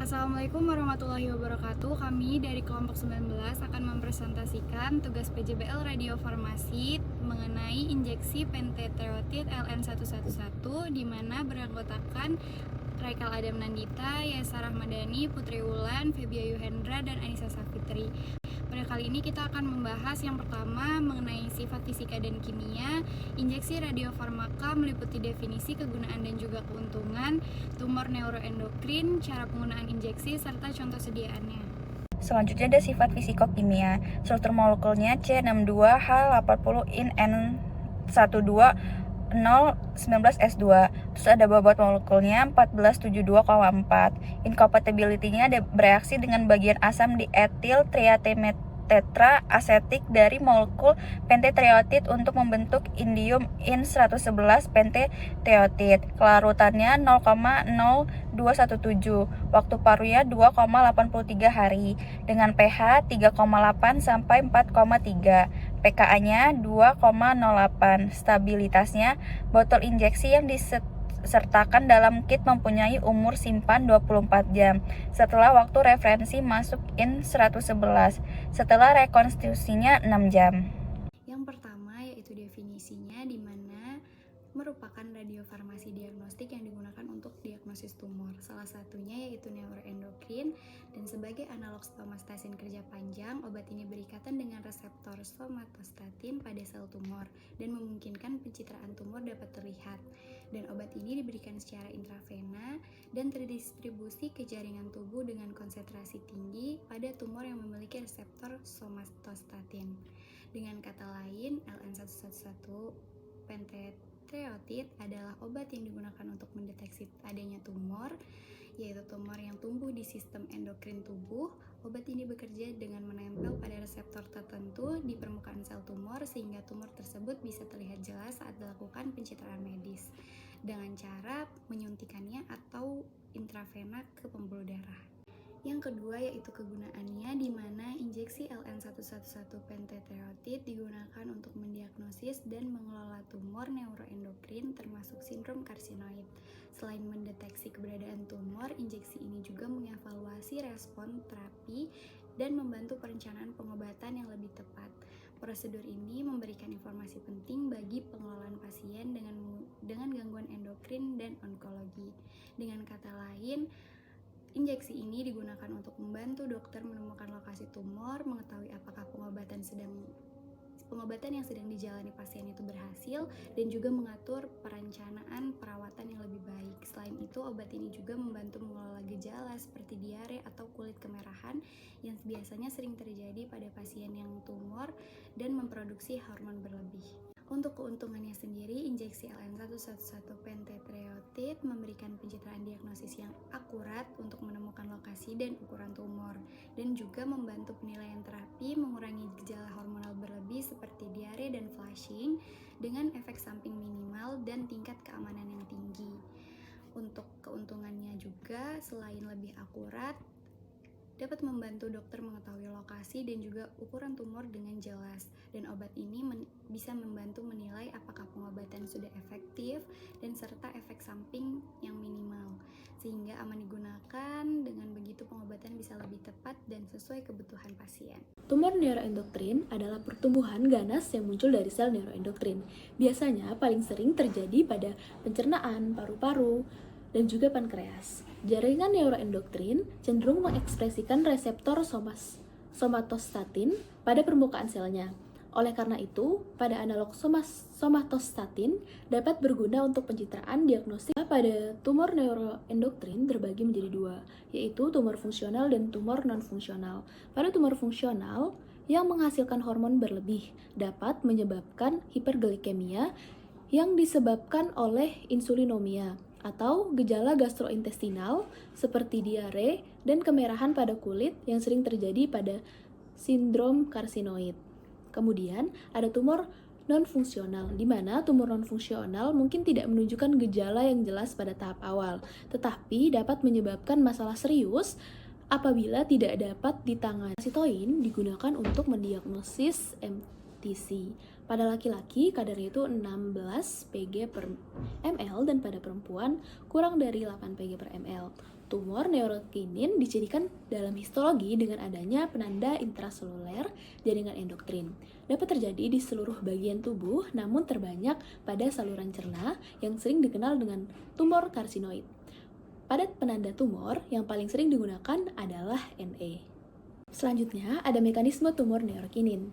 Assalamualaikum warahmatullahi wabarakatuh. Kami dari kelompok 19 akan mempresentasikan tugas PJBL Radiofarmasi mengenai injeksi pentetrotid LN111 di mana beranggotakan Raikal Adam Nandita, Yesa Rahmadani, Putri Wulan, Febia Yuhendra, dan Anissa Safitri. Pada kali ini kita akan membahas yang pertama mengenai sifat fisika dan kimia. Injeksi radiofarmaka meliputi definisi, kegunaan, dan juga keuntungan, tumor neuroendokrin, cara penggunaan injeksi, serta contoh sediaannya. Selanjutnya ada sifat fisiko-kimia. Struktur molekulnya C62H80In N12O19S2. Terus ada bobot molekulnya 1472,4. Incompatibility-nya bereaksi dengan bagian asam di etil triatetra asetik dari molekul pentetrotid untuk membentuk indium In111 pentetrotid. Kelarutannya 0,0217. Waktu parunya 2,83 hari dengan pH 3,8 sampai 4,3. pKa-nya 2,08. Stabilitasnya, botol injeksi yang disertakan dalam kit mempunyai umur simpan 24 jam setelah waktu referensi masuk In111. Setelah rekonstruksinya 6 jam. Yang pertama yaitu definisinya, di mana merupakan radiofarmasi diagnostik yang digunakan untuk diagnosis tumor. Salah satunya yaitu neuroendokrin, dan sebagai analog somatostatin kerja panjang, obat ini berikatan dengan reseptor somatostatin pada sel tumor dan memungkinkan pencitraan tumor dapat terlihat. Dan obat ini diberikan secara intravena dan terdistribusi ke jaringan tubuh dengan konsentrasi tinggi pada tumor yang memiliki reseptor somatostatin. Dengan kata lain, LN111 pentetrotid adalah obat yang digunakan untuk mendeteksi adanya tumor, yaitu tumor yang tumbuh di sistem endokrin tubuh. Obat ini bekerja dengan menempel pada reseptor tertentu di permukaan sel tumor sehingga tumor tersebut bisa terlihat jelas saat dilakukan pencitraan medis dengan cara menyuntikannya atau intravena ke pembuluh darah. Yang kedua yaitu kegunaannya, di mana injeksi LN111 pentetrotid digunakan untuk mendiagnosis dan mengelola tumor neuroendokrin termasuk sindrom karsinoid. Selain mendeteksi keberadaan tumor, injeksi ini juga mengevaluasi respon terapi dan membantu perencanaan pengobatan yang lebih tepat. Prosedur ini memberikan informasi penting bagi pengelolaan pasien dengan gangguan endokrin dan onkologi. Dengan kata lain, injeksi ini digunakan untuk membantu dokter menemukan lokasi tumor, mengetahui apakah pengobatan yang sedang dijalani pasien itu berhasil, dan juga mengatur perencanaan perawatan yang lebih baik. Selain itu, obat ini juga membantu mengelola gejala seperti diare atau kulit kemerahan yang biasanya sering terjadi pada pasien yang tumor dan memproduksi hormon berlebih. Untuk keuntungannya sendiri, injeksi LN111 pentetrotid memberikan pencitraan diagnosis yang akurat untuk menemukan lokasi dan ukuran tumor, dan juga membantu penilaian terapi, mengurangi gejala hormonal berlebih seperti diare dan flushing dengan efek samping minimal dan tingkat keamanan yang tinggi. Untuk keuntungannya juga, selain lebih akurat, dapat membantu dokter mengetahui lokasi dan juga ukuran tumor dengan jelas, dan obat ini bisa membantu menilai apakah pengobatan sudah efektif dan serta efek samping yang minimal, sehingga aman digunakan. Dengan begitu pengobatan bisa lebih tepat dan sesuai kebutuhan pasien. Tumor neuroendokrin adalah pertumbuhan ganas yang muncul dari sel neuroendokrin. Biasanya paling sering terjadi pada pencernaan, paru-paru, dan juga pankreas. Jaringan neuroendokrin cenderung mengekspresikan reseptor somatostatin pada permukaan selnya. Oleh karena itu, pada analog somatostatin dapat berguna untuk pencitraan diagnostik. Pada tumor neuroendokrin terbagi menjadi dua, yaitu tumor fungsional dan tumor non-fungsional. Pada tumor fungsional yang menghasilkan hormon berlebih dapat menyebabkan hiperglikemia yang disebabkan oleh insulinomia atau gejala gastrointestinal seperti diare dan kemerahan pada kulit yang sering terjadi pada sindrom karsinoid. Kemudian ada tumor non-fungsional, di mana tumor non-fungsional mungkin tidak menunjukkan gejala yang jelas pada tahap awal, tetapi dapat menyebabkan masalah serius apabila tidak dapat ditangani. Sitoin digunakan untuk mendiagnosis MTC. Pada laki-laki kadarnya itu 16 Pg per ml dan pada perempuan kurang dari 8 Pg per ml. Tumor neurokinin dijadikan dalam histologi dengan adanya penanda intraseluler jaringan endokrin. Dapat terjadi di seluruh bagian tubuh, namun terbanyak pada saluran cerna yang sering dikenal dengan tumor karsinoid. Pada penanda tumor yang paling sering digunakan adalah NE. Selanjutnya ada mekanisme tumor neurokinin.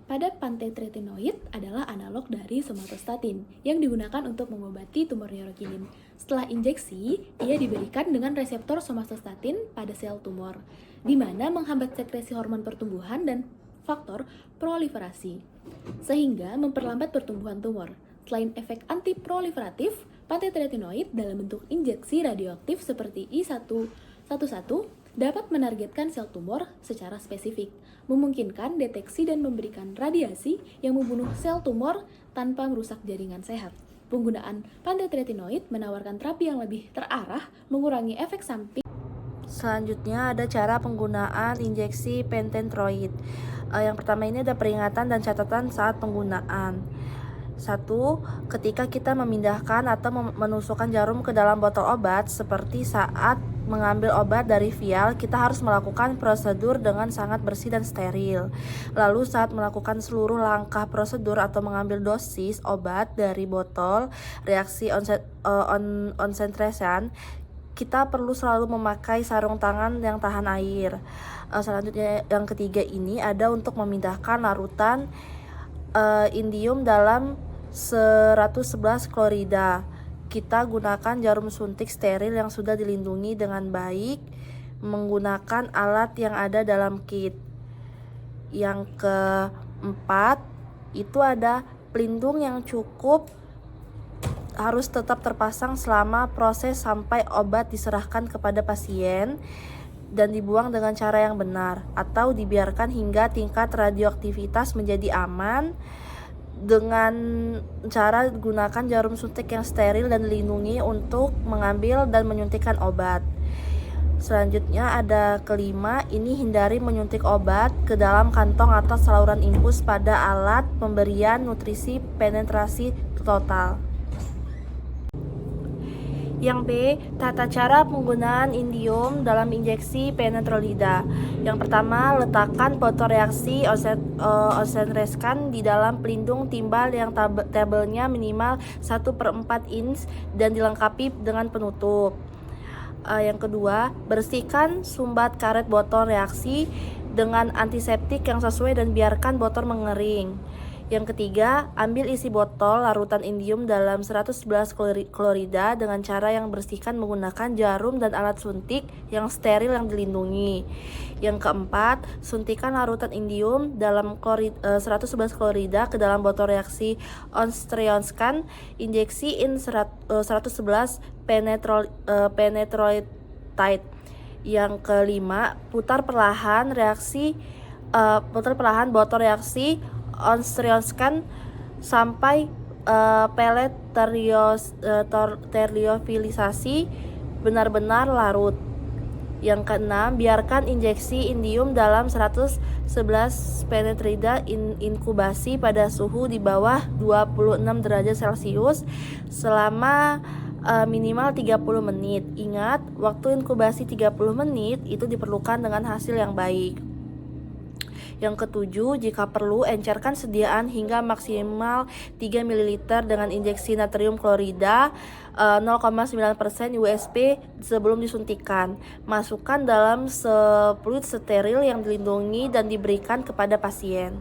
Pada pantotretinoid adalah analog dari somatostatin yang digunakan untuk mengobati tumor neurokinin. Setelah injeksi, ia diberikan dengan reseptor somatostatin pada sel tumor, di mana menghambat sekresi hormon pertumbuhan dan faktor proliferasi, sehingga memperlambat pertumbuhan tumor. Selain efek antiproliferatif, pantotretinoid dalam bentuk injeksi radioaktif seperti I111 dapat menargetkan sel tumor secara spesifik, memungkinkan deteksi dan memberikan radiasi yang membunuh sel tumor tanpa merusak jaringan sehat. Penggunaan pantotretinoid menawarkan terapi yang lebih terarah, mengurangi efek samping. Selanjutnya ada cara penggunaan injeksi pententroid. Yang pertama ini ada peringatan dan catatan saat penggunaan. 1. Ketika kita memindahkan atau menusukkan jarum ke dalam botol obat, seperti saat mengambil obat dari vial, kita harus melakukan prosedur dengan sangat bersih dan steril. Lalu saat melakukan seluruh langkah prosedur atau mengambil dosis obat dari botol reaksi concentration, kita perlu selalu memakai sarung tangan yang tahan air. Selanjutnya yang ketiga ini ada untuk memindahkan larutan indium dalam 111 klorida. Kita gunakan jarum suntik steril yang sudah dilindungi dengan baik menggunakan alat yang ada dalam kit. Yang keempat itu ada pelindung yang cukup harus tetap terpasang selama proses sampai obat diserahkan kepada pasien dan dibuang dengan cara yang benar atau dibiarkan hingga tingkat radioaktivitas menjadi aman dengan cara gunakan jarum suntik yang steril dan dilindungi untuk mengambil dan menyuntikkan obat. Selanjutnya ada kelima, ini hindari menyuntik obat ke dalam kantong atau saluran infus pada alat pemberian nutrisi penetrasi total. Yang B, tata cara penggunaan indium dalam injeksi penetrolida. Yang pertama, letakkan botol reaksi onsenreskan di dalam pelindung timbal yang tabelnya minimal 1/4 inch dan dilengkapi dengan penutup. Yang kedua, bersihkan sumbat karet botol reaksi dengan antiseptik yang sesuai dan biarkan botol mengering. Yang ketiga, ambil isi botol larutan indium dalam 111 klorida dengan cara yang bersihkan menggunakan jarum dan alat suntik yang steril yang dilindungi. Yang keempat, suntikan larutan indium dalam 111 klorida ke dalam botol reaksi onstreonskan, injeksi in 111 penetroid. Yang kelima, putar perlahan botol reaksi onstreonskan sampai pelet terliofilisasi benar-benar larut. Yang keenam, biarkan injeksi indium dalam 111 penetrida inkubasi pada suhu di bawah 26 derajat Celcius selama minimal 30 menit. Ingat, waktu inkubasi 30 menit itu diperlukan dengan hasil yang baik. Yang ketujuh, jika perlu, encerkan sediaan hingga maksimal 3 ml dengan injeksi natrium klorida 0,9% USP sebelum disuntikan. Masukkan dalam fluid steril yang dilindungi dan diberikan kepada pasien.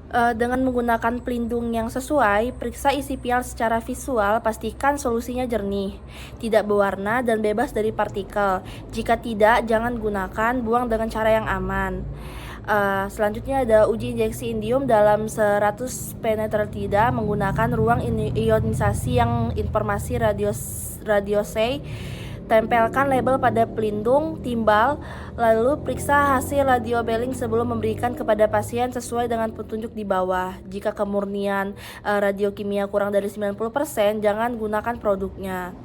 Dengan menggunakan pelindung yang sesuai, periksa isi pial secara visual, pastikan solusinya jernih, tidak berwarna dan bebas dari partikel. Jika tidak, jangan gunakan, buang dengan cara yang aman. Selanjutnya ada uji injeksi indium dalam 100 penetrida menggunakan ruang ionisasi yang informasi radiosei. Tempelkan label pada pelindung timbal, lalu periksa hasil radiobelling sebelum memberikan kepada pasien sesuai dengan petunjuk di bawah. Jika kemurnian radiokimia kurang dari 90%, jangan gunakan produknya.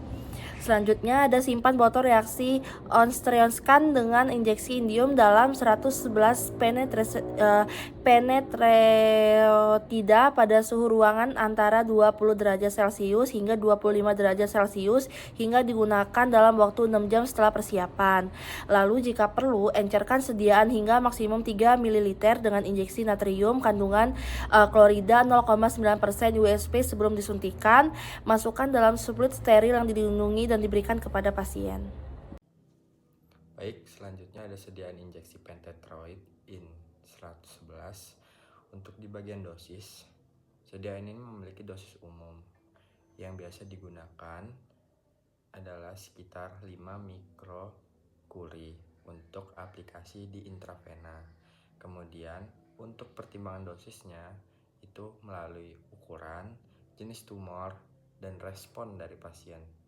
Selanjutnya ada simpan botol reaksi onsteonscan dengan injeksi indium dalam 111 penetrotida pada suhu ruangan antara 20 derajat Celcius hingga 25 derajat Celcius hingga digunakan dalam waktu 6 jam setelah persiapan. Lalu jika perlu, encerkan sediaan hingga maksimum 3 ml dengan injeksi natrium kandungan klorida 0,9% USP sebelum disuntikan. Masukkan dalam split steril yang dilindungi dan diberikan kepada pasien. Baik, selanjutnya ada sediaan injeksi pentetroid in 111. Untuk di bagian dosis, sediaan ini memiliki dosis umum. Yang biasa digunakan adalah sekitar 5 mikrokuri untuk aplikasi di intravena. Kemudian untuk pertimbangan dosisnya itu melalui ukuran, jenis tumor, dan respon dari pasien.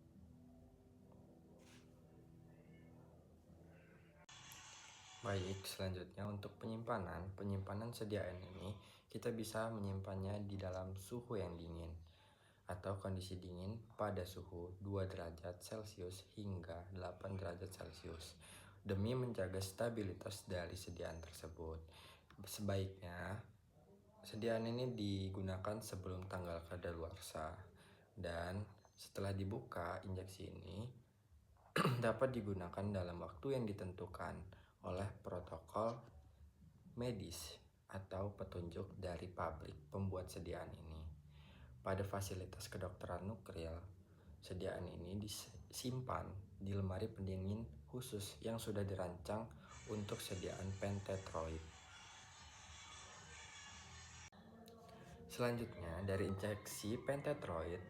Baik, selanjutnya untuk penyimpanan sediaan ini kita bisa menyimpannya di dalam suhu yang dingin atau kondisi dingin pada suhu 2 derajat Celcius hingga 8 derajat Celcius demi menjaga stabilitas dari sediaan tersebut. Sebaiknya sediaan ini digunakan sebelum tanggal kadaluarsa, dan setelah dibuka injeksi ini dapat digunakan dalam waktu yang ditentukan oleh protokol medis atau petunjuk dari pabrik pembuat sediaan ini. Pada fasilitas kedokteran nuklir, sediaan ini disimpan di lemari pendingin khusus yang sudah dirancang untuk sediaan pentetroid. Selanjutnya, dari injeksi pentetroid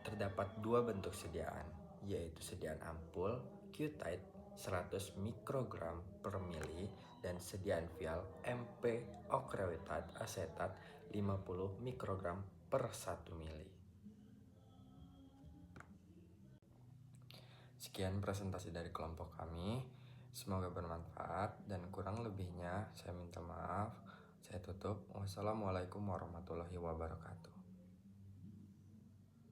terdapat dua bentuk sediaan, yaitu sediaan ampul Q-Tide 100 mikrogram per mili dan sediaan vial MP ocrevitad asetat 50 mikrogram per 1 mili. Sekian presentasi dari kelompok kami, semoga bermanfaat dan kurang lebihnya saya minta maaf. Saya tutup. Wassalamualaikum warahmatullahi wabarakatuh.